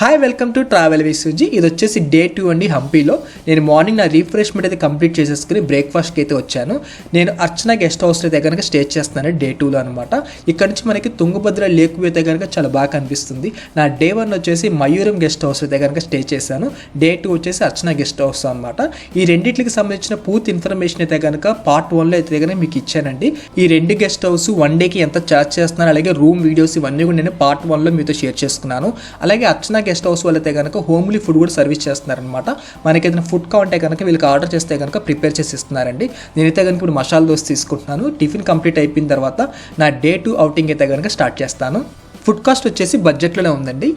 Hi welcome to travel with Suji. ఇది వచ్చేసి day 2 అండి హంపీలో. నేను మార్నింగ్ నా రీఫ్రెష్మెంట్ అయితే కంప్లీట్ చేసేసుకుని బ్రేక్ఫాస్ట్కి అయితే వచ్చాను. నేను అర్చన గెస్ట్ హౌస్ అయితే కనుక స్టే చేస్తున్నాను డే 2లో అనమాట. ఇక్కడ నుంచి మనకి తుంగభద్ర లేక్ వ్యూ అయితే కనుక చాలా బాగా కనిపిస్తుంది. నా డే 1 వచ్చేసి మయూరం గెస్ట్ హౌస్ అయితే కనుక స్టే చేశాను. డే 2 వచ్చేసి అర్చన గెస్ట్ హౌస్ అనమాట. ఈ రెండింటికి సంబంధించిన పూర్తి ఇన్ఫర్మేషన్ అయితే కనుక పార్ట్ 1లో అయితే కనుక మీకు ఇచ్చానండి. ఈ రెండు గెస్ట్ హౌస్ వన్ డేకి ఎంత ఛార్జ్ చేస్తున్నారు, అలాగే రూమ్ వీడియోస్ ఇవన్నీ కూడా నేను పార్ట్ 1లో మీతో షేర్ చేసుకున్నాను. అలాగే అర్చన గెస్ట్ హౌస్ వాళ్ళైతే కనుక హోమ్లీ ఫుడ్ కూడా సర్వీస్ చేస్తున్నారనమాట. మనకి ఏదైనా ఫుడ్ కావాలంటే కనుక వీళ్ళకి ఆర్డర్ చేస్తే కనుక ప్రిపేర్ చేసి ఇస్తున్నారండి. నేనైతే కనుక ఇప్పుడు మసాలా దోశ తీసుకుంటున్నాను. టిఫిన్ కంప్లీట్ అయిపోయిన తర్వాత నా డే 2 అవుటింగ్ అయితే కనుక స్టార్ట్ చేస్తాను. ఫుడ్ కాస్ట్ వచ్చేసి బడ్జెట్లోనే ఉందండి.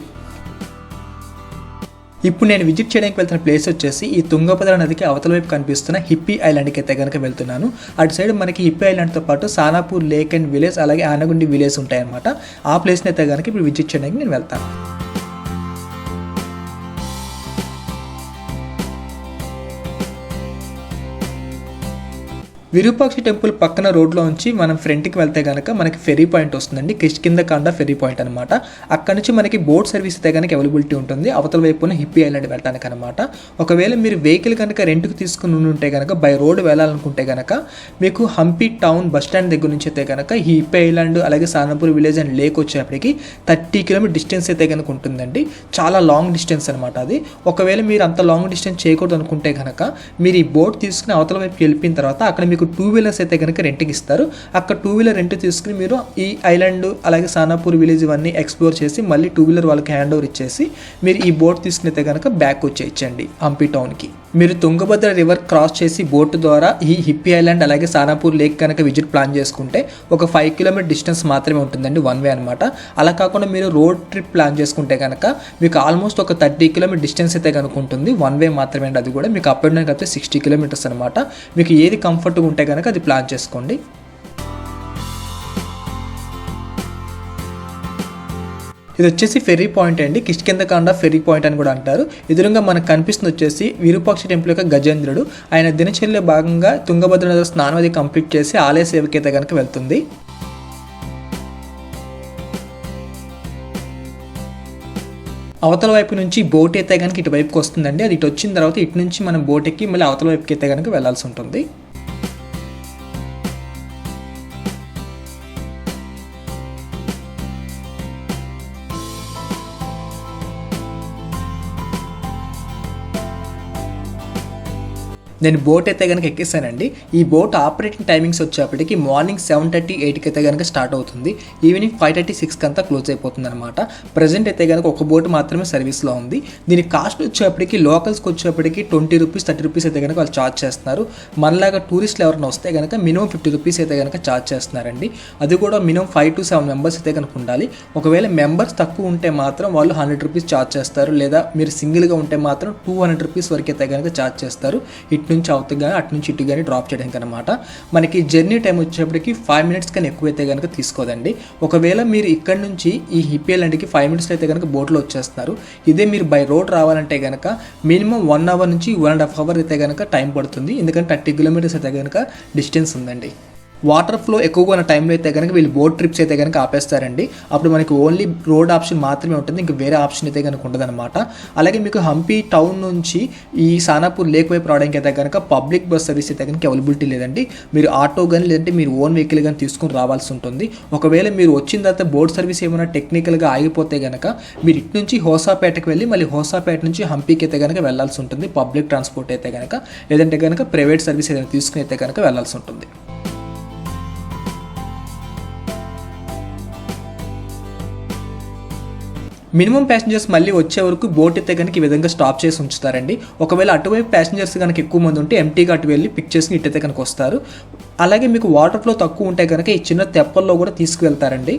ఇప్పుడు నేను విజిట్ చేయడానికి వెళ్తున్న ప్లేస్ వచ్చేసి ఈ తుంగభద్ర నదికి అవతల వైపు కనిపిస్తున్న హిప్పీ ఐలాండ్కి అయితే కనుక వెళ్తున్నాను. అటు సైడ్ మనకి హిప్పీ ఐలాండ్తో పాటు సానాపూర్ లేక్ అండ్ విలేజ్, అలాగే ఆనగుండి విలేజ్ ఉంటాయన్నమాట. ఆ ప్లేస్ని అయితే కనుక ఇప్పుడు విజిట్ చేయడానికి నేను వెళ్తాను. విరూపాక్షి టెంపుల్ పక్కన రోడ్లో ఉంచి మనం ఫ్రంట్కి వెళ్తే కనుక మనకి ఫెరీ పాయింట్ వస్తుందండి. కిష్కిందకాండ ఫెరీ పాయింట్ అనమాట. అక్కడ నుంచి మనకి బోట్ సర్వీస్ అయితే కనుక అవైలబిలిటీ ఉంటుంది అవతల వైపున హిప్పీ ఐలాండ్ వెళ్ళడానికి అనమాట. ఒకవేళ మీరు వెహికల్ కనుక రెంట్కి తీసుకుని ఉంటే కనుక బై రోడ్ వెళ్ళాలనుకుంటే కనుక మీకు హంపీ టౌన్ బస్ స్టాండ్ దగ్గర నుంచి అయితే కనుక హిప్పీ ఐలాండ్, అలాగే సానాపూర్ విలేజ్ అండ్ లేక్ వచ్చేప్పటికి 30 కిలోమీటర్ డిస్టెన్స్ అయితే కనుక ఉంటుందండి. చాలా లాంగ్ డిస్టెన్స్ అనమాట అది. ఒకవేళ మీరు అంత లాంగ్ డిస్టెన్స్ చేయకూడదు అనుకుంటే కనుక మీరు ఈ బోట్ తీసుకుని అవతల వైపు వెళ్ళిన తర్వాత అక్కడ మీకు 2 వీలర్స్ అయితే కనుక రెంట్కి ఇస్తారు. అక్కడ 2 వీలర్ రెంట్ తీసుకుని మీరు ఈ ఐలాండ్, అలాగే సానాపూర్ విలేజ్ ఇవన్నీ ఎక్స్ప్లోర్ చేసి మళ్ళీ 2 వీలర్ వాళ్ళకి హ్యాండ్ ఓవర్ ఇచ్చేసి మీరు ఈ బోట్ తీసుకుని అయితే కనుక బ్యాక్ వచ్చేయచ్చండి హంపీ టౌన్కి. మీరు తుంగభద్ర రివర్ క్రాస్ చేసి బోట్ ద్వారా ఈ హిప్పీ ఐలాండ్, అలాగే సానాపూర్ లేక్ కనుక విజిట్ ప్లాన్ చేసుకుంటే ఒక 5 కిలోమీటర్ డిస్టెన్స్ మాత్రమే ఉంటుందండి వన్ వే అనమాట. అలా కాకుండా మీరు రోడ్ ట్రిప్ ప్లాన్ చేసుకుంటే కనుక మీకు ఆల్మోస్ట్ ఒక 30 కిలోమీటర్ డిస్టెన్స్ అయితే కనుక ఉంటుంది. వన్ వే మాత్రమే అండి. అది కూడా మీకు అప్ అండ్ డౌన్ కలిపితే 60 కిలోమీటర్స్ అనమాట. మీకు ఏది కంఫర్ట్గా ఉంటే కనుక అది ప్లాన్ చేసుకోండి. ఇది వచ్చేసి ఫెర్రీ పాయింట్ అండి. కిష్కిందకాండ ఫెర్రీ పాయింట్ అని కూడా అంటారు. ఎదురుగా మనకు కనిపిస్తుంది వచ్చేసి విరూపాక్ష టెంపుల్ యొక్క గజేంద్రుడు. ఆయన దినచర్యలో భాగంగా తుంగభద్ర నది స్నానం అది కంప్లీట్ చేసి ఆలయ సేవకి అయితే కనుక వెళ్తుంది. అవతల వైపు నుంచి బోట్ అయితే కనుక ఇటు వైపుకి వస్తుందండి. అది ఇటు వచ్చిన తర్వాత ఇటు నుంచి మనం బోట్ ఎక్కి మళ్ళీ అవతల వైపుకి అయితే కనుక వెళ్లాల్సి ఉంటుంది. నేను బోట్ అయితే కనుక ఎక్కేసానండి. ఈ బోట్ ఆపరేటింగ్ టైమింగ్స్ వచ్చేప్పటికి మార్నింగ్ 7:30, 8కి అయితే కనుక స్టార్ట్ అవుతుంది. ఈవినింగ్ 5:30, 6కి అంతా క్లోజ్ అయిపోతుంది అనమాట. ప్రజెంట్ అయితే కనుక ఒక బోట్ మాత్రమే సర్వీస్లో ఉంది. దీని కాస్ట్ వచ్చేప్పటికి లోకల్స్కి వచ్చేప్పటికి 20 రూపీస్, 30 రూపీస్ అయితే కనుక వాళ్ళు ఛార్జ్ చేస్తున్నారు. మనలాగా టూరిస్టులు ఎవరైనా వస్తే కనుక మినిమం 50 రూపీస్ అయితే కనుక ఛార్జ్ చేస్తున్నారండి. అది కూడా మినిమం 5 to 7 మెంబర్స్ అయితే కనుక ఉండాలి. ఒకవేళ మెంబర్స్ తక్కువ ఉంటే మాత్రం వాళ్ళు 100 రూపీస్ ఛార్జ్ చేస్తారు. లేదా మీరు సింగిల్గా ఉంటే మాత్రం 200 రూపీస్ వరకు అయితే కనుక ఛార్జ్ చేస్తారు. ఇటు నుంచి అవుతూ కానీ అటు నుంచి ఇటు కానీ డ్రాప్ చేయడానికి అనమాట. మనకి జర్నీ టైం వచ్చేప్పటికి 5 మినిట్స్ కానీ ఎక్కువైతే కనుక తీసుకోదండి. ఒకవేళ మీరు ఇక్కడ నుంచి ఈ హిప్పీ ఐలాండ్కి 5 మినిట్స్ అయితే కనుక బోట్లో వచ్చేస్తున్నారు. ఇదే మీరు బై రోడ్ రావాలంటే కనుక మినిమం 1 అవర్ నుంచి 1.5 అవర్ అయితే కనుక టైం పడుతుంది. ఎందుకంటే 30 కిలోమీటర్స్ అయితే కనుక డిస్టెన్స్ ఉందండి. వాటర్ ఫ్లో ఎక్కువగా ఉన్న టైంలో అయితే కనుక వీళ్ళు బోట్ ట్రిప్స్ అయితే కనుక ఆపేస్తారండి. అప్పుడు మనకి ఓన్లీ రోడ్ ఆప్షన్ మాత్రమే ఉంటుంది, ఇంకా వేరే ఆప్షన్ అయితే కనుక ఉండదన్నమాట. అలాగే మీకు హంపీ టౌన్ నుంచి ఈ సానాపూర్ లేక్ వైపు రావడానికి అయితే కనుక పబ్లిక్ బస్ సర్వీస్ అయితే కనుక అవైలబిలిటీ లేదండి. మీరు ఆటో కానీ లేదంటే మీరు ఓన్ వెహికల్ కానీ తీసుకుని రావాల్సి ఉంటుంది. ఒకవేళ మీరు వచ్చిన తర్వాత బోట్ సర్వీస్ ఏమైనా టెక్నికల్గా ఆగిపోతే కనుక మీరు ఇటు నుంచి హోసాపేటకి వెళ్ళి మళ్ళీ హోసాపేట నుంచి హంపీకి అయితే కనుక వెళ్ళాల్సి ఉంటుంది పబ్లిక్ ట్రాన్స్పోర్ట్ అయితే కనుక. లేదంటే కనుక ప్రైవేట్ సర్వీస్ ఏదైనా తీసుకుని అయితే కనుక వెళ్ళాల్సి ఉంటుంది. మినిమం ప్యాసింజర్స్ మళ్ళీ వచ్చే వరకు బోట్ అయితే కనుక ఈ విధంగా స్టాప్ చేసి ఉంచుతారండి. ఒకవేళ అటువైపు ప్యాసింజర్స్ కనుక ఎక్కువ మంది ఉంటే ఎంటీగా అటు వెళ్ళి పిక్ చేసుకుని ఇటైతే కనుక వస్తారు. అలాగే మీకు వాటర్ ఫ్లో తక్కువ ఉంటే కనుక ఈ చిన్న తెప్పల్లో కూడా తీసుకువెళ్తారండి.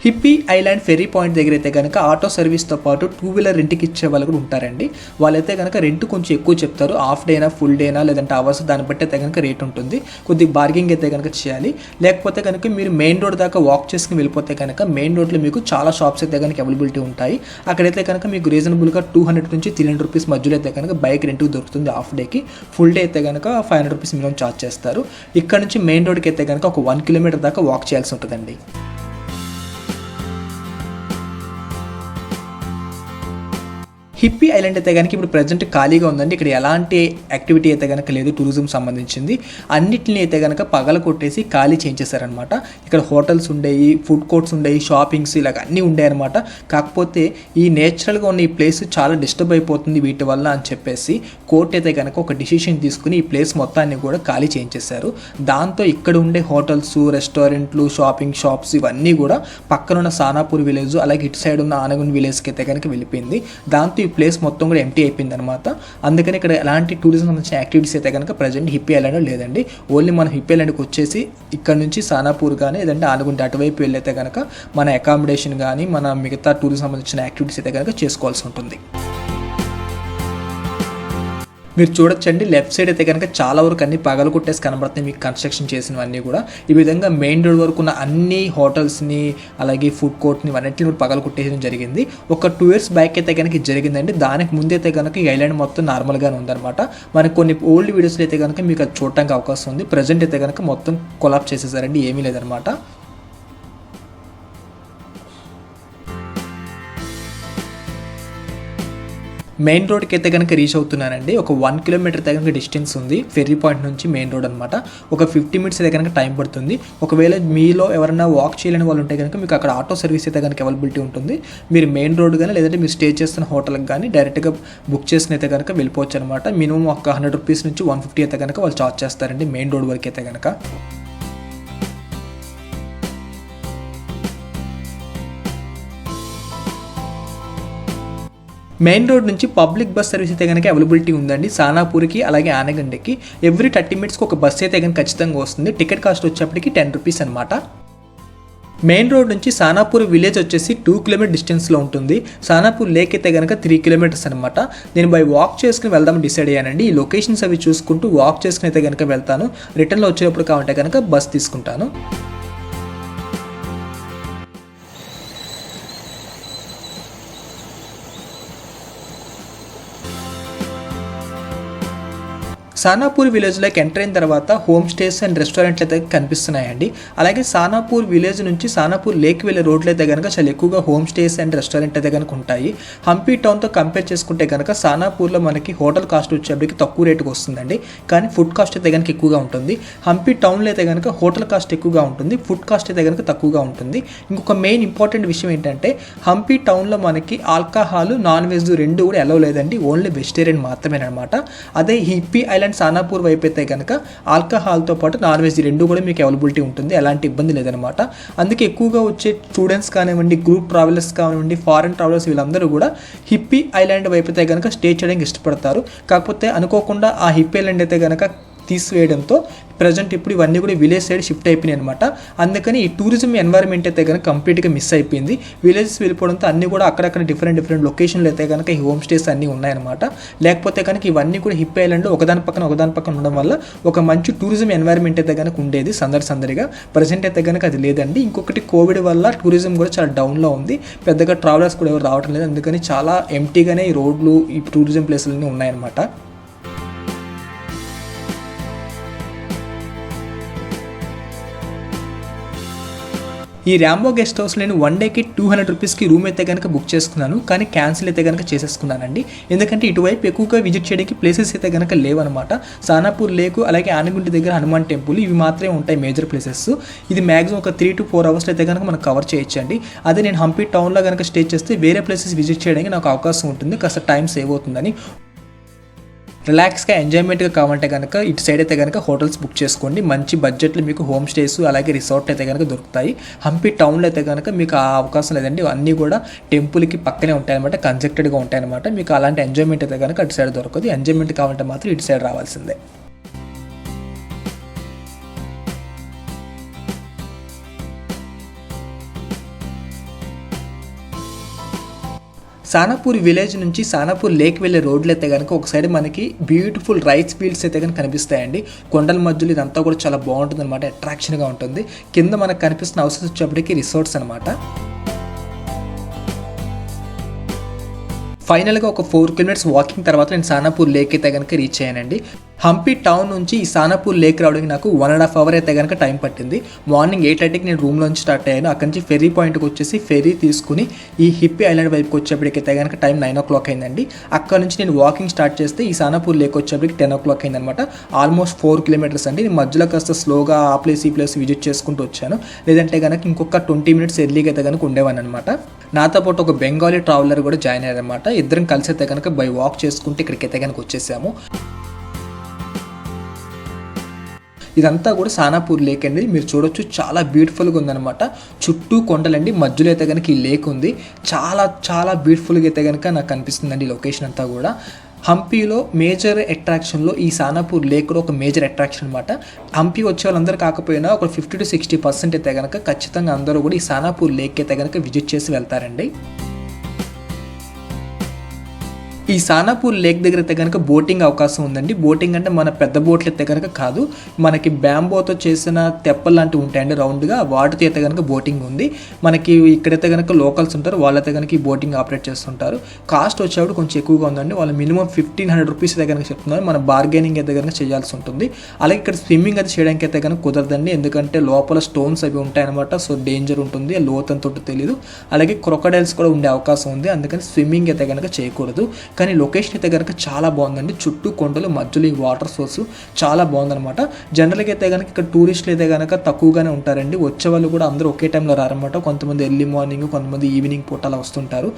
హిప్పీ ఐలాండ్ ఫెర్రీ పాయింట్ దగ్గర అయితే కనుక ఆటో సర్వీస్తో పాటు 2-వీలర్ రెంట్కి ఇచ్చే వాళ్ళు కూడా ఉంటారండి. వాళ్ళైతే కనుక రెంట్ కొంచెం ఎక్కువ చెప్తారు. హాఫ్ డేనా ఫుల్ డేనా లేదంటే అవర్స్ దాన్ని బట్టి అయితే కనుక రేట్ ఉంటుంది. కొద్దిగా బార్గింగ్ అయితే కనుక చేయాలి. లేకపోతే కనుక మీరు మెయిన్ రోడ్ దాకా వాక్ చేసుకుని వెళ్ళిపోతే కనుక మెయిన్ రోడ్లో మీకు చాలా షాప్స్ అయితే కనుక అవైలబిలిటీ ఉంటాయి. అక్కడైతే కనుక మీకు రీజనబుల్గా 200 నుంచి 300 రూపీస్ మధ్యలో అయితే కనుక బైక్ రెంట్కి దొరుకుతుంది. హాఫ్ డేకి. ఫుల్ డే అయితే కనుక 500 రూపీస్ మినిమం ఛార్జ్ చేస్తారు. ఇక్కడ నుంచి మెయిన్ రోడ్కి అయితే కనుక ఒక 1 కిలోమీటర్ దాకా వాక్ చేయాల్సి ఉంటుందండి. హిప్పీ ఐలాండ్ అయితే కనుక ఇప్పుడు ప్రజెంట్ ఖాళీగా ఉందండి. ఇక్కడ ఎలాంటి యాక్టివిటీ అయితే కనుక లేదు టూరిజం సంబంధించింది. అన్నిటిని అయితే కనుక పగల కొట్టేసి ఖాళీ చేయించేశారనమాట. ఇక్కడ హోటల్స్ ఉండేవి, ఫుడ్ కోర్ట్స్ ఉండేవి, షాపింగ్స్ ఇలాగ అన్నీ ఉండేవి అనమాట. కాకపోతే ఈ నేచురల్గా ఉన్న ఈ ప్లేస్ చాలా డిస్టర్బ్ అయిపోతుంది వీటి వల్ల అని చెప్పేసి కోర్ట్ అయితే కనుక ఒక డిసిషన్ తీసుకుని ఈ ప్లేస్ మొత్తాన్ని కూడా ఖాళీ చేయించేశారు. దాంతో ఇక్కడ ఉండే హోటల్స్, రెస్టారెంట్లు, షాపింగ్ షాప్స్ ఇవన్నీ కూడా పక్కనున్న సానాపూర్ విలేజ్ అలాగే ఇటు సైడ్ ఉన్న ఆనగుండ్ విలేజ్కి అయితే కనుక వెళ్ళిపోయింది. దాంతో ఈ ప్లేస్ మొత్తం కూడా ఎంటీ అయిపోయింది అనమాట. అందుకని ఇక్కడ ఎలాంటి టూరిజం సంబంధించిన యాక్టివిటీస్ అయితే కనుక ప్రజెంట్ హిప్పీ ఐలాండ్లో లేదండి. ఓన్లీ మనం హిప్పీ ఐలాండ్కి వచ్చేసి ఇక్కడ నుంచి సానాపూర్ కానీ లేదంటే ఆనగుంట అటువైపు వెళ్ళైతే కనుక మన అకామిడేషన్ కానీ మన మిగతా టూరిజం సంబంధించిన యాక్టివిటీస్ అయితే కనుక చేసుకోవాల్సి ఉంటుంది. మీరు చూడొచ్చండి లెఫ్ట్ సైడ్ అయితే కనుక చాలా వరకు అన్ని పగలు కొట్టేసి కనబడుతున్నాయి మీకు కన్స్ట్రక్షన్ చేసినవన్నీ కూడా. ఈ విధంగా మెయిన్ రోడ్ వరకు ఉన్న అన్ని హోటల్స్ని అలాగే ఫుడ్ కోర్ట్ని అన్నింటిని కూడా పగలు కొట్టేయడం జరిగింది. ఒక 2 years బ్యాక్ అయితే కనుక ఇది జరిగిందండి. దానికి ముందైతే కనుక ఈ ఐలాండ్ మొత్తం నార్మల్గానే ఉందన్నమాట. మనకు కొన్ని ఓల్డ్ వీడియోస్లో అయితే కనుక మీకు అది చూడటానికి అవకాశం ఉంది. ప్రజెంట్ అయితే కనుక మొత్తం కొలాప్స్ చేసేసారండి, ఏమీ లేదనమాట. మెయిన్ రోడ్కి అయితే కనుక రీచ్ అవుతున్నానండి. ఒక 1 కిలోమీటర్ అయితే కనుక డిస్టెన్స్ ఉంది ఫెర్రీ పాయింట్ నుంచి మెయిన్ రోడ్ అనమాట. ఒక 50 minutes అయితే కనుక టైం పడుతుంది. ఒకవేళ మీలో ఎవరైనా వాక్ చేయలేని వాళ్ళు ఉంటే కనుక మీకు అక్కడ ఆటో సర్వీస్ అయితే కనుక అవైలబిలిటీ ఉంటుంది. మీరు మెయిన్ రోడ్ కానీ లేదంటే మీరు స్టే చేస్తున్న హోటల్కి కానీ డైరెక్ట్గా బుక్ చేసుకుని అయితే కనుక వెళ్ళిపోవచ్చు అనమాట. మినిమం ఒక 100 రూపీస్ నుంచి 150 అయితే కనుక వాళ్ళు ఛార్జ్ చేస్తారండి మెయిన్ రోడ్ వరకు అయితే కనుక. మెయిన్ రోడ్ నుంచి పబ్లిక్ బస్ సర్వీస్ అయితే కనుక అవైలబిలిటీ ఉందండి. సానాపూర్కి అలాగే ఆనగండకి ఎవ్రీ 30 minutesకి ఒక బస్సు అయితే కనుక ఖచ్చితంగా వస్తుంది. టికెట్ కాస్ట్ వచ్చేప్పటికి 10 రూపీస్ అనమాట. మెయిన్ రోడ్ నుంచి సానాపూర్ విలేజ్ వచ్చేసి 2 kilometer డిస్టెన్స్లో ఉంటుంది. సానాపూర్ లేక్ అయితే కనుక 3 kilometers అనమాట. నేను బై వాక్ చేసుకుని వెళ్దామని డిసైడ్ అయ్యానండి. ఈ లొకేషన్స్ అవి చూసుకుంటూ వాక్ చేసుకుని అయితే కనుక వెళ్తాను. రిటర్న్లో వచ్చేటప్పుడు కావాలంటే కనుక బస్ తీసుకుంటాను. సానాపూర్ విలేజ్లోకి ఎంటర్ అయిన తర్వాత హోమ్ స్టేస్ అండ్ రెస్టారెంట్లు అయితే కనిపిస్తున్నాయండి. అలాగే సానాపూర్ విలేజ్ నుంచి సానాపూర్ లేక్ వెళ్ళే రోడ్లు అయితే కనుక చాలా ఎక్కువగా హోమ్ స్టేస్ అండ్ రెస్టారెంట్ అయితే కనుక ఉంటాయి. హంపీ టౌన్తో కంపేర్ చేసుకుంటే కనుక సానాపూర్లో మనకి హోటల్ కాస్ట్ వచ్చేప్పటికి తక్కువ రేటుకి వస్తుందండి. కానీ ఫుడ్ కాస్ట్ అయితే కనుక ఎక్కువగా ఉంటుంది. హంపీ టౌన్లో అయితే కనుక హోటల్ కాస్ట్ ఎక్కువగా ఉంటుంది, ఫుడ్ కాస్ట్ అయితే కనుక తక్కువగా ఉంటుంది. ఇంకొక మెయిన్ ఇంపార్టెంట్ విషయం ఏంటంటే హంపీ టౌన్లో మనకి ఆల్కహాల్, నాన్ వెజ్ రెండు కూడా అలౌ లేదండి. ఓన్లీ వెజిటేరియన్ మాత్రమేనమాట. అదే హిప్పీ ఐలాండ్ సానాపూర్ వైపు అయితే కనుక ఆల్కహాల్తో పాటు నాన్ వెజ్ రెండు కూడా మీకు అవైలబిలిటీ ఉంటుంది. ఎలాంటి ఇబ్బంది లేదనమాట. అందుకే ఎక్కువగా వచ్చే స్టూడెంట్స్ కానివ్వండి, గ్రూప్ ట్రావెలర్స్ కానివ్వండి, ఫారెన్ ట్రావెలర్స్ వీళ్ళందరూ కూడా హిప్పీ ఐలాండ్ వైపు అయితే కనుక స్టే చేయడానికి ఇష్టపడతారు. కాకపోతే అనుకోకుండా ఆ హిప్పీ ఐలాండ్ అయితే కనుక తీసివేయడంతో ప్రజెంట్ ఇప్పుడు ఇవన్నీ కూడా విలేజ్ సైడ్ షిఫ్ట్ అయిపోయినాయి అనమాట. అందుకని ఈ టూరిజం ఎన్వైరన్మెంట్ అయితే కనుక కంప్లీట్గా మిస్ అయిపోయింది. విలేజెస్ వెళ్ళిపోవడంతో అన్నీ కూడా అక్కడక్కడ డిఫరెంట్ లొకేషన్లు అయితే కనుక ఈ హోమ్ స్టేస్ అన్నీ ఉన్నాయన్నమాట. లేకపోతే కనుక ఇవన్నీ కూడా హిప్పీ ఐలాండ్లో ఒకదాని పక్కన ఉండడం వల్ల ఒక మంచి టూరిజం ఎన్వైరన్మెంట్ అయితే కనుక ఉండేది సందడిగా. ప్రజెంట్ అయితే కనుక అది లేదండి. ఇంకొకటి కోవిడ్ వల్ల టూరిజం కూడా చాలా డౌన్లో ఉంది. పెద్దగా ట్రావెలర్స్ కూడా ఎవరు రావటం లేదు. అందుకని చాలా ఎంటీగానే ఈ రోడ్లు, ఈ టూరిజం ప్లేసులన్నీ ఉన్నాయన్నమాట. ఈ ర్యాంబో గెస్ట్ హౌస్ నేను 1 డేకి 200 రూపీస్కి రూమ్ అయితే కనుక బుక్ చేసుకున్నాను. కానీ క్యాన్సిల్ అయితే కనుక చేసేసుకున్నానండి. ఎందుకంటే ఇటువైపు ఎక్కువగా విజిట్ చేయడానికి ప్లేసెస్ అయితే కనుక లేవన్నమాట. సానాపూర్ లేకు అలాగే ఆనగుంటి దగ్గర హనుమాన్ టెంపుల్ ఇవి మాత్రమే ఉంటాయి మేజర్ ప్లేసెస్. ఇది మ్యాక్సిమం ఒక 3 to 4 hours అయితే కనుక మనం కవర్ చేయొచ్చండి. అదే నేను హంపీ టౌన్లో కనుక స్టే చేస్తే వేరే ప్లేసెస్ విజిట్ చేయడానికి నాకు అవకాశం ఉంటుంది, కాస్త టైం సేవ్ అవుతుందని. రిలాక్స్గా ఎంజాయ్మెంట్గా కావాలంటే కనుక ఇటు సైడ్ అయితే కనుక హోటల్స్ బుక్ చేసుకోండి. మంచి బడ్జెట్లో మీకు హోమ్ స్టేస్ అలాగే రిసార్ట్ అయితే కనుక దొరుకుతాయి. హంపీ టౌన్లో అయితే కనుక మీకు ఆ అవకాశం లేదండి. అన్నీ కూడా టెంపుల్కి పక్కనే ఉంటాయన్నమాట, కన్జెక్టెడ్గా ఉంటాయన్నమాట. మీకు అలాంటి ఎంజాయ్మెంట్ అయితే కనుక అటు సైడ్ దొరకదు. ఎంజాయ్మెంట్ కావాలంటే మాత్రం ఇటు సైడ్ రావాల్సిందే. సానాపూర్ విలేజ్ నుంచి సానాపూర్ లేక్ వెళ్ళే రోడ్లు అయితే కనుక ఒక సైడ్ మనకి బ్యూటిఫుల్ రైస్ ఫీల్డ్స్ అయితే కనుక కనిపిస్తాయండి. కొండల మధ్యలో ఇదంతా కూడా చాలా బాగుంటుంది అనమాట, అట్రాక్షన్గా ఉంటుంది. కింద మనకు కనిపిస్తున్న హౌసెస్ వచ్చేప్పటికి రిసార్ట్స్ అనమాట. ఫైనల్గా ఒక 4 కిలోమీటర్స్ వాకింగ్ తర్వాత నేను సానాపూర్ లేక్ అయితే కనుక రీచ్ అయ్యానండి. హంపి టౌన్ నుంచి ఈ సానాపూర్ లేక్ రావడానికి నాకు 1.5 అవర్ అయితే కనుక టైం పట్టింది. మార్నింగ్ 8:30కి నేను రూమ్లోంచి స్టార్ట్ అయ్యాను. అక్కడి నుంచి ఫెర్రీ పాయింట్కి వచ్చేసి ఫెర్రీ తీసుకుని ఈ హిప్పీ ఐలాండ్ వైపుకి వచ్చేప్పటికైతే కనుక టైం 9 o'clock అయిందండి. అక్కడ నుంచి నేను వాకింగ్ స్టార్ట్ చేస్తే ఈ సానాపూర్ లేక్ వచ్చేప్పటికి 10 o'clock అయిందనమాట. ఆల్మోస్ట్ 4 కిలోమీటర్స్ అండి. నేను మధ్యలో కాస్త స్లోగా ఆ ప్లేస్ ఈ ప్లేస్ విజిట్ చేసుకుంటూ వచ్చాను. లేదంటే కనుక ఇంకొక 20 minutes ఎర్లీగా అయితే కనుక ఉండేవాన్ని అనమాట. నాతో పాటు ఒక బెంగాలీ ట్రావెలర్ కూడా జాయిన్ అయ్యారనమాట. ఇద్దరం కలిసి అయితే కనుక బై వాక్ చేసుకుంటే ఇక్కడికైతే కనుక వచ్చేసాము. ఇదంతా కూడా సానాపూర్ లేక్ అండి. మీరు చూడొచ్చు, చాలా బ్యూటిఫుల్గా ఉందన్నమాట. చుట్టూ కొండలండి, మధ్యలో అయితే కనుక ఈ లేక్ ఉంది. చాలా చాలా బ్యూటిఫుల్గా అయితే కనుక నాకు కనిపిస్తుందండి లొకేషన్ అంతా కూడా. హంపీలో మేజర్ అట్రాక్షన్లో ఈ సానాపూర్ లేక్ కూడా ఒక మేజర్ అట్రాక్షన్ అనమాట. హంపీ వచ్చే వాళ్ళందరూ కాకపోయినా ఒక 50 to 60% అయితే కనుక ఖచ్చితంగా అందరూ కూడా ఈ సానాపూర్ లేక్ అయితే కనుక విజిట్ చేసి వెళ్తారండి. ఈ సానాపూర్ లేక్ దగ్గర అయితే కనుక బోటింగ్ అవకాశం ఉందండి. బోటింగ్ అంటే మన పెద్ద బోట్లు అయితే కనుక కాదు, మనకి బ్యాంబోతో చేసిన తెప్పలు లాంటివి ఉంటాయండి రౌండ్గా, వాటితో అయితే కనుక బోటింగ్ ఉంది. మనకి ఇక్కడైతే కనుక లోకల్స్ ఉంటారు, వాళ్ళైతే కనుక ఈ బోటింగ్ ఆపరేట్ చేస్తుంటారు. కాస్ట్ వచ్చేప్పుడు కొంచెం ఎక్కువగా ఉందండి. వాళ్ళు మినిమం 1500 రూపీస్ అయితే కనుక చెప్తున్నారు. మన బార్గెనింగ్ అయితే కనుక చేయాల్సి ఉంటుంది. అలాగే ఇక్కడ స్విమ్మింగ్ అయితే చేయడానికి అయితే కనుక కుదరదండి, ఎందుకంటే లోపల స్టోన్స్ అవి ఉంటాయన్నమాట. సో డేంజర్ ఉంటుంది, లోతంతో తెలియదు. అలాగే క్రొకడైల్స్ కూడా ఉండే అవకాశం ఉంది, అందుకని స్విమ్మింగ్ అయితే కనుక చేయకూడదు. కానీ లొకేషన్ అయితే కనుక చాలా బాగుందండి. చుట్టూ కొండలు, మధ్యలో ఈ వాటర్ సోర్స్ చాలా బాగుందనమాట. జనరల్గా అయితే కనుక ఇక్కడ టూరిస్టులు అయితే కనుక తక్కువగానే ఉంటారండి. వచ్చే వాళ్ళు కూడా అందరూ ఒకే టైంలో రారన్నమాట. కొంతమంది ఎర్లీ మార్నింగ్, కొంతమంది ఈవినింగ్ పూట అలా వస్తుంటారు.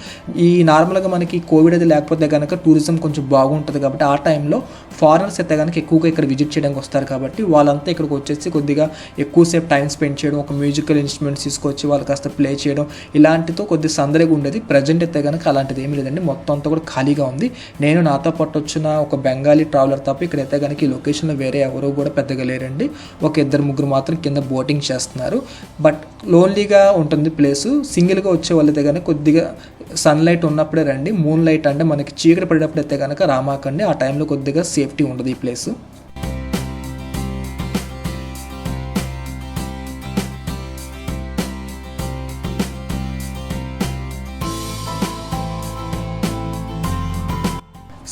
ఈ నార్మల్గా మనకి కోవిడ్ అయితే లేకపోతే కనుక టూరిజం కొంచెం బాగుంటుంది కాబట్టి ఆ టైంలో ఫారినర్స్ అయితే కనుక ఎక్కువగా ఇక్కడ విజిట్ చేయడానికి వస్తారు కాబట్టి వాళ్ళంతా ఇక్కడికి వచ్చేసి కొద్దిగా ఎక్కువసేపు టైం స్పెండ్ చేయడం, ఒక మ్యూజికల్ ఇన్స్ట్రుమెంట్స్ తీసుకొచ్చి వాళ్ళు కాస్త ప్లే చేయడం, ఇలాంటితో కొద్దిగా సందడిగా ఉండేది. ప్రజెంట్ అయితే కనుక అలాంటిది ఏమీ లేదండి, మొత్తం అంతా కూడా ఖాళీగా ఉంది. నేను నాతో పాటు వచ్చిన ఒక బెంగాలీ ట్రావెలర్ తప్ప ఇక్కడైతే కనుక ఈ లొకేషన్లో వేరే ఎవరూ కూడా పెద్దగా లేరండి. ఒక 2-3 మాత్రం కింద బోటింగ్ చేస్తున్నారు. బట్ లోన్లీగా ఉంటుంది ప్లేసు. సింగిల్గా వచ్చే వాళ్ళైతే కనుక కొద్దిగా సన్లైట్ ఉన్నప్పుడే రండి. మూన్ లైట్ అంటే మనకి చీకటి పడేటప్పుడు అయితే కనుక రామాకండి, ఆ టైంలో కొద్దిగా సేఫ్టీ ఉండదు ఈ place.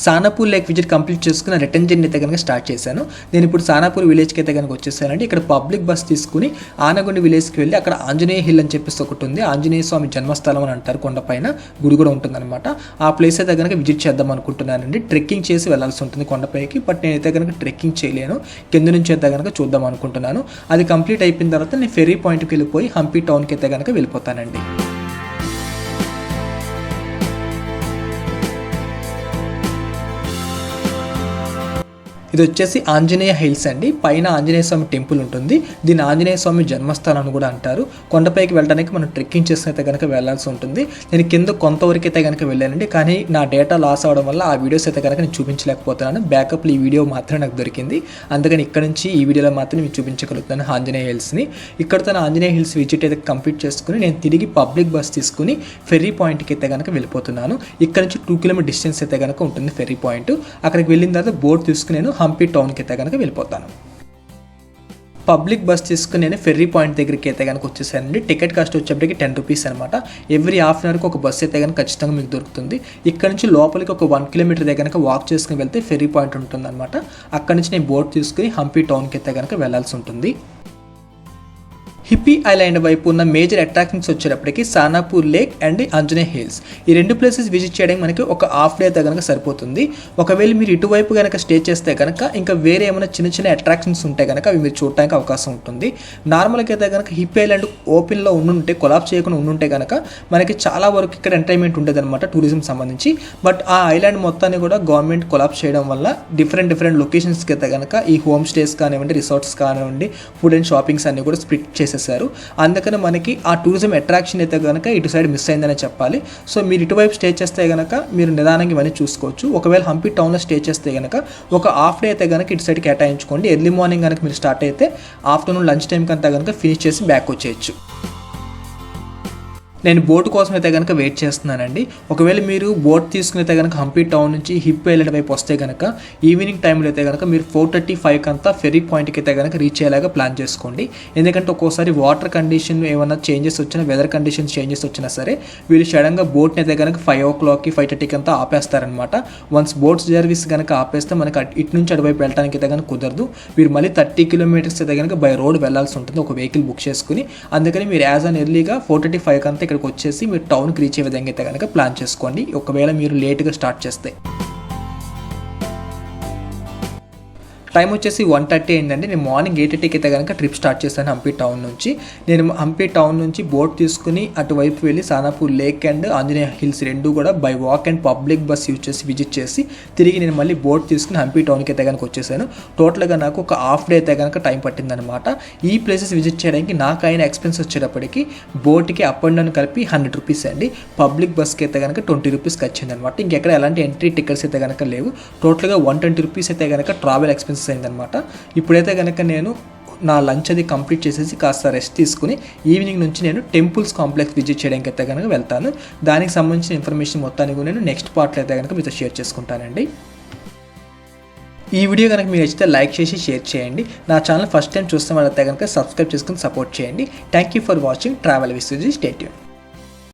Sanapur lake visit complete చేసుకుని రిటర్న్ జర్నీ అయితే కనుక స్టార్ట్ చేశాను. నేను ఇప్పుడు సానాపూర్ విలేజ్కి అయితే కనుక వచ్చేసానండి. ఇక్కడ పబ్లిక్ బస్ తీసుకుని ఆనగుండి విలేజ్కి వెళ్ళి అక్కడ ఆంజనేయ హిల్ అని చెప్పేసి ఒకటి ఉంది, ఆంజనేయ స్వామి జన్మస్థలం అని అంటారు, కొండపైన గుడి కూడా ఉంటుందన్నమాట. ఆ ప్లేస్ అయితే కనుక విజిట్ చేద్దాం అనుకుంటున్నానండి. ట్రెక్కింగ్ చేసి వెళ్ళాల్సి ఉంటుంది కొండపైకి, బట్ నేనైతే కనుక ట్రెక్కింగ్ చేయలేను, కింద నుంచి అయితే కనుక చూద్దాం అనుకుంటున్నాను. అది కంప్లీట్ అయిపోయిన తర్వాత నేను ఫెర్రీ పాయింట్కి వెళ్ళిపోయి హంపి టౌన్కి అయితే కనుక వెళ్ళిపోతానండి. ఇది వచ్చేసి ఆంజనేయ హిల్స్ అండి. పైన ఆంజనేయ స్వామి టెంపుల్ ఉంటుంది. దీన్ని ఆంజనేయ స్వామి జన్మస్థానం అని కూడా అంటారు. కొండపైకి వెళ్ళడానికి మనం ట్రెక్కింగ్ చేసి అయితే కనుక వెళ్ళాల్సి ఉంటుంది. నేను కింద కొంతవరకు అయితే కనుక వెళ్ళానండి, కానీ నా డేటా లాస్ అవడం వల్ల ఆ వీడియోస్ అయితే కనుక నేను చూపించలేకపోతున్నాను. బ్యాకప్లో ఈ వీడియో మాత్రమే నాకు దొరికింది, అందుకని ఇక్కడ నుంచి ఈ వీడియోలో మాత్రం నేను చూపించగలుగుతాను ఆంజనేయ హిల్స్ని. ఇక్కడతో ఆంజనేయ హిల్స్ విజిట్ అయితే కంప్లీట్ చేసుకుని నేను తిరిగి పబ్లిక్ బస్ తీసుకుని ఫెర్రీ పాయింట్కి అయితే కనుక వెళ్ళిపోతున్నాను. ఇక్కడ నుంచి 2 కిలోమీటర్ డిస్టెన్స్ అయితే కనుక ఉంటుంది ఫెర్రీ పాయింట్. అక్కడికి వెళ్ళిన తర్వాత బోట్ తీసుకుని నేను హంపి టౌన్కి అయితే కనుక వెళ్ళిపోతాను. పబ్లిక్ బస్ తీసుకుని నేను ఫెర్రీ పాయింట్ దగ్గరికి అయితే కనుక వచ్చేసానండి. టికెట్ కాస్ట్ వచ్చేప్పటికి 10 రూపీస్ అనమాట. ఎవ్రీ హాఫ్ అన్ అవర్కి ఒక బస్సు అయితే కనుక ఖచ్చితంగా మీకు దొరుకుతుంది. ఇక్కడ నుంచి లోపలికి ఒక 1 కిలోమీటర్ దగ్గర కనుక వాక్ చేసుకుని వెళ్తే ఫెర్రీ పాయింట్ ఉంటుంది అనమాట. అక్కడ నుంచి నేను బోట్ తీసుకుని హంపి టౌన్కి అయితే కనుక వెళ్ళాల్సి ఉంటుంది. హిప్పీ ఐలాండ్ వైపు ఉన్న మేజర్ అట్రాక్షన్స్ వచ్చేటప్పటికి Sanapur lake and Anjaneya hills, ఈ 2 ప్లేసెస్ విజిట్ చేయడానికి మనకి ఒక హాఫ్ డే అయితే కనుక సరిపోతుంది. ఒకవేళ మీరు ఇటువైపు కనుక స్టే చేస్తే కనుక ఇంకా వేరే ఏమైనా చిన్న చిన్న అట్రాక్షన్స్ ఉంటే కనుక అవి మీరు చూడడానికి అవకాశం ఉంటుంది. నార్మల్గా అయితే కనుక హిప్పీ ఐలాండ్ ఓపెన్లో ఉండుంటే, కొలాప్స్ చేయకుండా ఉండుంటే కనుక మనకి చాలా వరకు ఇక్కడ ఎంటర్టైన్మెంట్ ఉండేది అనమాట టూరిజం సంబంధించి. బట్ ఆ ఐలాండ్ మొత్తాన్ని కూడా గవర్నమెంట్ కొలాప్స్ చేయడం వల్ల డిఫరెంట్ లొకేషన్స్కి అయితే కనుక ఈ హోమ్ స్టేస్ కానివ్వండి, రిసార్ట్స్ కానివ్వండి, ఫుడ్ అండ్ షాపింగ్స్ అన్ని కూడా స్ప్లిట్ చేసేసారు. అందుకని మనకి ఆ టూరిజం అట్రాక్షన్ అయితే కనుక ఇటు సైడ్ మిస్ అయిందనే చెప్పాలి. సో మీరు ఇటువైపు స్టే చేస్తే కనుక మీరు నిదానంగా ఇవన్నీ చూసుకోవచ్చు. ఒకవేళ హంపి టౌన్లో స్టే చేస్తే కనుక ఒక హాఫ్ డే అయితే కనుక ఇటు సైడ్ కేటాయించుకోండి. ఎర్లీ మార్నింగ్ కనుక మీరు స్టార్ట్ అయితే ఆఫ్టర్నూన్ లంచ్ టైంకి అంతా కనుక ఫినిష్ చేసి బ్యాక్ వచ్చేయచ్చు. నేను బోట్ కోసం అయితే కనుక వెయిట్ చేస్తున్నానండి. ఒకవేళ మీరు బోట్ తీసుకుని అయితే కనుక హంపీ టౌన్ నుంచి హిప్ ఐలాండ్ వైపు వస్తే కనుక ఈవినింగ్ టైంలో అయితే కనుక మీరు 4:35 అంతా ఫెరీ పాయింట్కి అయితే కనుక రీచ్ అయ్యేలాగా ప్లాన్ చేసుకోండి. ఎందుకంటే ఒక్కోసారి వాటర్ కండిషన్ ఏమైనా చేంజెస్ వచ్చినా, వెదర్ కండిషన్స్ చేంజెస్ వచ్చినా సరే వీళ్ళు సడన్గా బోట్ని అయితే కనుక 5 o'clockకి 5:30కి అంతా ఆపేస్తారనమాట. వన్స్ బోట్ సర్వీస్ కనుక ఆపేస్తే మనకి ఇటు నుంచి అటువైపు వెళ్ళడానికి అయితే కనుక కుదరదు. మీరు మళ్ళీ 30 kilometers అయితే కనుక బై రోడ్ వెళ్ళాల్సి ఉంటుంది ఒక వెహికల్ బుక్ చేసుకుని. అందుకని మీరు యాజ్ అన్ ఎర్లీగా 4:35 అంతా ఇక్కడికి వచ్చేసి మీరు టౌన్కి రీచ్ అయ్యే విధంగా అయితే కనుక ప్లాన్ చేసుకోండి ఒకవేళ మీరు లేట్గా స్టార్ట్ చేస్తే. టైం వచ్చేసి 1:30 అయిందండి. నేను మార్నింగ్ 8:30కి అయితే కనుక ట్రిప్ స్టార్ట్ చేశాను హంపీ టౌన్ నుంచి. నేను హంపీ టౌన్ నుంచి బోట్ తీసుకుని అటువైపు వెళ్ళి Sanapur lake and Anjaneya hills రెండు కూడా by walk and public bus use చేసి విజిట్ చేసి తిరిగి నేను మళ్ళీ బోట్ తీసుకుని హంపీ టౌన్కి అయితే కనుక వచ్చేసాను. టోటల్గా నాకు ఒక హాఫ్ డే అయితే కనుక టైం పట్టిందనమాట. ఈ ప్లేసెస్ విజిట్ చేయడానికి నాకు అయిన ఎక్స్పెన్స్ వచ్చేటప్పటికి బోట్కి అప్ అండ్ డౌన్ కలిపి 100 రూపీస్ అండి. పబ్లిక్ బస్కి అయితే కనుక 20 రూపీస్కి వచ్చిందనమాట. ఇంకెక్కడ ఎలాంటి ఎంట్రీ టికెట్స్ అయితే కనుక లేవు. టోటల్గా 120 రూపీస్ అయితే కనుక ట్రావెల్ ఎక్స్పెన్సెస్ అయిందనమాట. ఇప్పుడైతే కనుక నేను నా లంచ్ అది కంప్లీట్ చేసేసి కాస్త రెస్ట్ తీసుకుని ఈవినింగ్ నుంచి నేను టెంపుల్స్ కాంప్లెక్స్ విజిట్ చేయడానికి అయితే కనుక వెళ్తాను. దానికి సంబంధించిన ఇన్ఫర్మేషన్ మొత్తాన్ని కూడా నేను నెక్స్ట్ పార్ట్లో అయితే కనుక మీతో షేర్ చేసుకుంటానండి. ఈ వీడియో కనుక మీరు నచ్చితే లైక్ చేసి షేర్ చేయండి. నా ఛానల్ ఫస్ట్ టైం చూస్తే వాళ్ళైతే కనుక సబ్స్క్రైబ్ చేసుకుని సపోర్ట్ చేయండి. Thank you for watching travel with Suji. Stay tuned.